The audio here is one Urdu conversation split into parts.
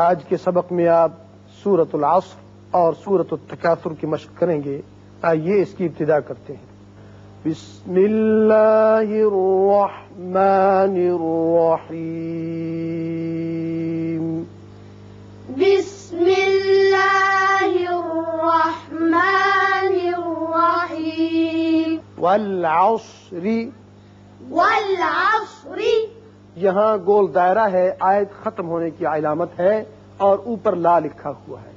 آج کے سبق میں آپ سورۃ العصر اور سورۃ التکاثر کی مشق کریں گے. آئیے اس کی ابتدا کرتے ہیں. بسم اللہ الرحمن الرحیم. بسم اللہ الرحمن الرحیم. والعصر. والعصر. یہاں گول دائرہ ہے، آیت ختم ہونے کی علامت ہے اور اوپر لا لکھا ہوا ہے.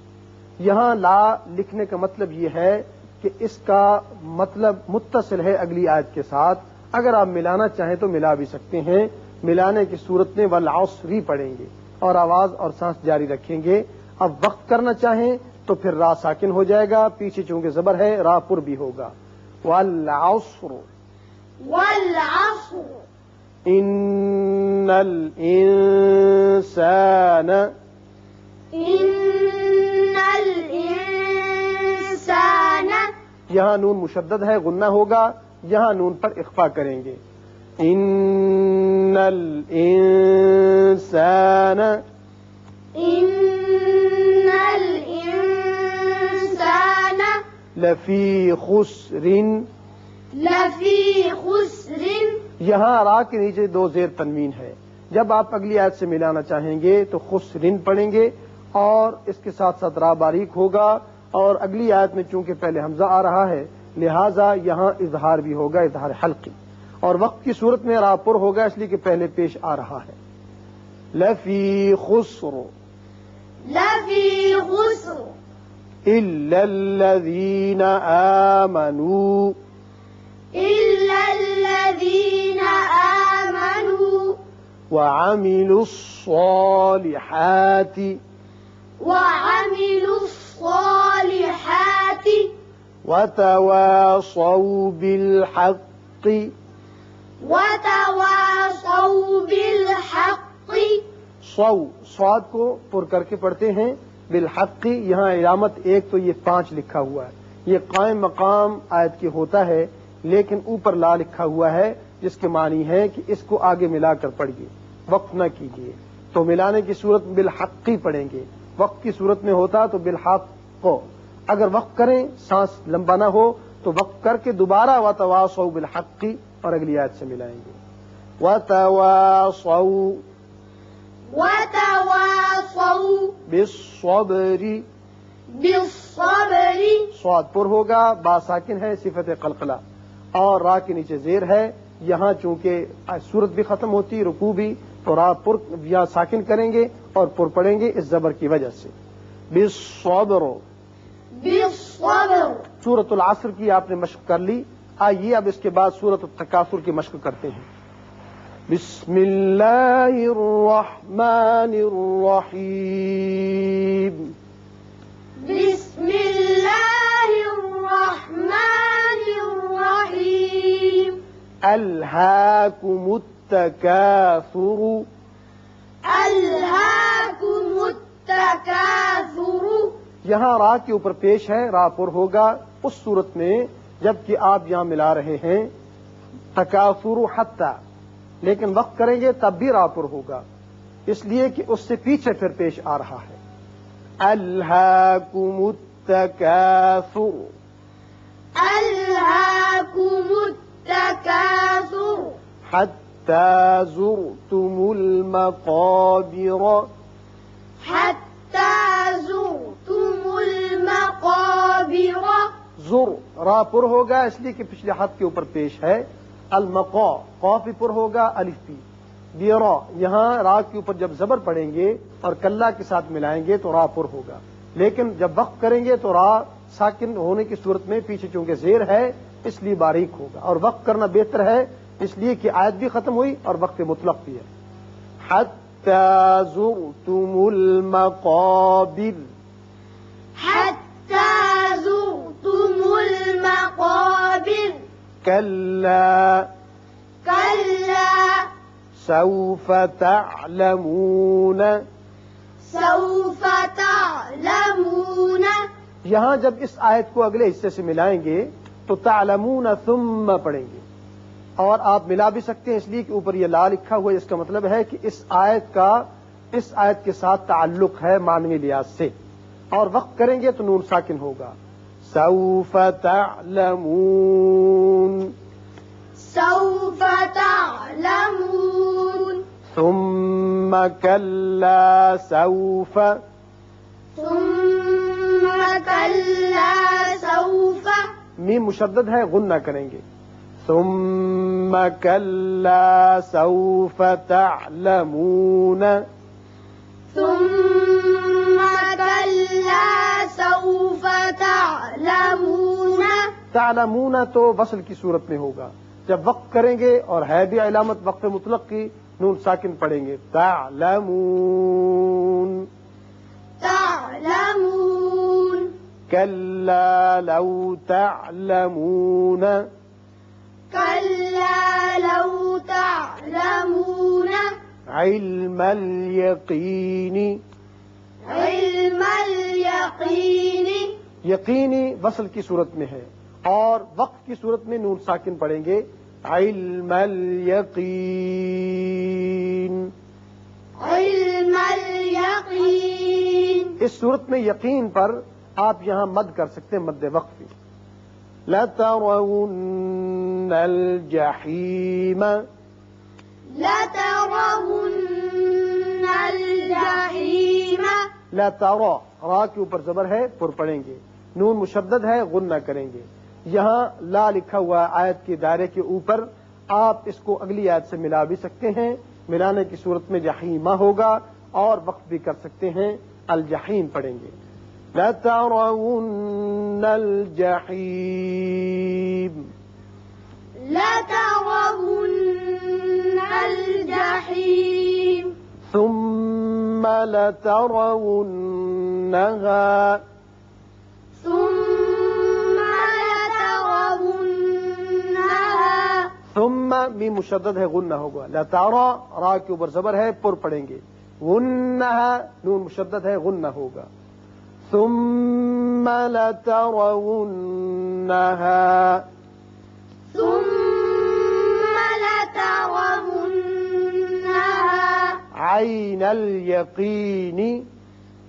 یہاں لا لکھنے کا مطلب یہ ہے کہ اس کا مطلب متصل ہے اگلی آیت کے ساتھ. اگر آپ ملانا چاہیں تو ملا بھی سکتے ہیں. ملانے کی صورت میں والعصر پڑھیں گے اور آواز اور سانس جاری رکھیں گے. اب وقت کرنا چاہیں تو پھر را ساکن ہو جائے گا، پیچھے چونکہ زبر ہے را پر بھی ہوگا. والعصر. والعصر. ان الانسان. ان الانسان. یہاں نون مشدد ہے، غنہ ہوگا، یہاں نون پر اخفا کریں گے. ان الانسان. ان الانسان. لفی خسر. لفی خسر. یہاں را کے نیچے دو زیر تنوین ہے. جب آپ اگلی آیت سے ملانا چاہیں گے تو خسرن پڑھیں گے اور اس کے ساتھ ساتھ را باریک ہوگا، اور اگلی آیت میں چونکہ پہلے حمزہ آ رہا ہے لہذا یہاں اظہار بھی ہوگا، اظہار حلقی، اور وقت کی صورت میں را پر ہوگا اس لیے کہ پہلے پیش آ رہا ہے. لفی خسر. لفی خسر. الا الذین آمنوا. إلا الذين آمنوا وعملوا الصالحات. وعملوا الصالحات وتواصوا بالحق. وتواصوا بالحق. صاد کو پر کر کے پڑھتے ہیں. بالحق یہاں علامت ایک تو یہ 5 لکھا ہوا ہے، یہ قائم مقام آیت کے ہوتا ہے، لیکن اوپر لا لکھا ہوا ہے جس کے معنی ہے کہ اس کو آگے ملا کر پڑھیے، وقت نہ کیجیے. تو ملانے کی صورت میں بالحقی پڑھیں گے، وقت کی صورت میں ہوتا تو بالحق کو. اگر وقت کریں سانس لمبا نہ ہو تو وقت کر کے دوبارہ وتواصوا بالحقی اور اگلی آیت سے ملائیں گے. وتواصوا. وتواصوا بالصبر. بالصبر. صاد پر ہوگا، با ساکن ہے، صفت قلقلہ، اور را کے نیچے زیر ہے. یہاں چونکہ صورت بھی ختم ہوتی، رکوع بھی، تو را پر یا ساکن کریں گے اور پر پڑیں گے اس زبر کی وجہ سے. بالصبر. بالصبر. سورۃ العصر کی آپ نے مشق کر لی. آئیے اب اس کے بعد سورۃ التکاثر کی مشق کرتے ہیں. بسم اللہ الرحمن الرحیم. بسم اللہ الرحمن الرحیم. الہاکم التکاثر. الہاکم التکاثر. یہاں را کے اوپر پیش ہے، را پر ہوگا اس صورت میں جبکہ آپ یہاں ملا رہے ہیں تکاثر حتی، لیکن وقت کریں گے تب بھی را پر ہوگا اس لیے کہ اس سے پیچھے پھر پیش آ رہا ہے. الہاکم التکاثر. الہاکم التکاثر. حتی زرتم المقابر. حتی زرتم المقابر. زر را پر ہوگا اس لیے کہ پچھلے حد کے اوپر پیش ہے. المقا قاف پر ہوگا، الف پی. بیرا یہاں را کے اوپر جب زبر پڑیں گے اور کلہ کے ساتھ ملائیں گے تو را پر ہوگا، لیکن جب وقت کریں گے تو را ساکن ہونے کی صورت میں پیچھے چونکہ زیر ہے اس لیے باریک ہوگا، اور وقت کرنا بہتر ہے اس لیے کہ آیت بھی ختم ہوئی اور وقت مطلق بھی ہے. حتی زرتم المقابر. حتی زرتم المقابر. کلا. کلا. سوف تعلمون. سوف تعلمون. یہاں جب اس آیت کو اگلے حصے سے ملائیں گے تو تعلمون ثم پڑھیں گے، اور آپ ملا بھی سکتے ہیں اس لیے کہ اوپر یہ لا لکھا ہوا ہے. اس کا مطلب ہے کہ اس آیت کا اس آیت کے ساتھ تعلق ہے معنوی لحاظ سے، اور وقت کریں گے تو نون ساکن ہوگا. سوف تعلمون، سوف تعلمون، ثم كلا سوف، ثم كلا سوف، میم مشدد ہے غنہ کریں گے. ثم كلا سوف تعلمون، ثم كلا سوف تعلمون. تعلمون تو وصل کی صورت میں ہوگا، جب وقت کریں گے اور ہے بھی علامت وقف مطلق کی، نون ساکن پڑھیں گے. تعلمون، تعلمون، كلا لو تعلمون، كلا لو تعلمون، علم اليقين، علم اليقين. یقینی وصل کی صورت میں ہے، اور وقت کی صورت میں نون ساکن پڑھیں گے. علم الیقین، علم اليقين. اس صورت میں یقین پر آپ یہاں مد کر سکتے ہیں، مد وقفی. لَتَرَوُنَّ الْجَحِيمَ، لترون الجحیم. لَتَرَى، را کے اوپر زبر ہے، پر پڑھیں گے. نون مشدد ہے، غنہ کریں گے. یہاں لا لکھا ہوا آیت کے دائرے کے اوپر، آپ اس کو اگلی آیت سے ملا بھی سکتے ہیں، ملانے کی صورت میں جحیمہ ہوگا، اور وقت بھی کر سکتے ہیں، الجحیم پڑھیں گے. لَتَرَوُنَّ الْجَحِيمَ، لترون الجحیم. ثم لترونها، ثم لترونها. ثم میم مشدد ہے، غنہ ہوگا. لتارا، را کے اوپر زبر ہے، پر پڑھیں گے. غنہ، نون مشدد ہے، غنہ ہوگا. ثم لترونها، ثم لترونها. عین الیقین.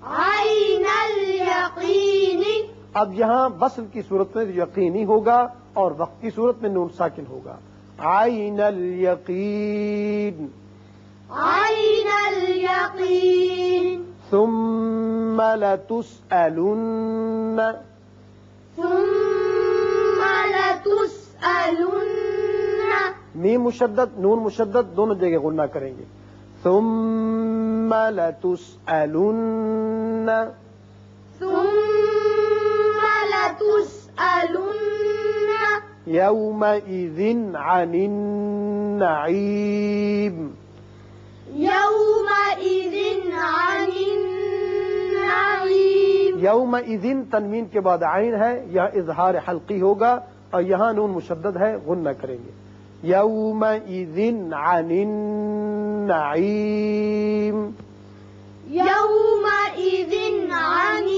عین الیقین. اب یہاں وصل کی صورت میں یقینی ہوگا، اور وقت کی صورت میں نون ساکن ہوگا. عین الیقین، عین الیقین. ثم لتسألن، ثم لتسألن. میم مشدد نون مشدد دونوں جگہ غنہ کریں گے. ثم لتسألن، ثم لتسألن. يومئذ عن النعيم، يومئذ عن النعيم. یومئذ تنوین کے بعد عین ہے، یہاں اظہار حلقی ہوگا، اور یہاں نون مشدد ہے، غنہ کریں گے. یومئذ عن النعیم، يومئذ عن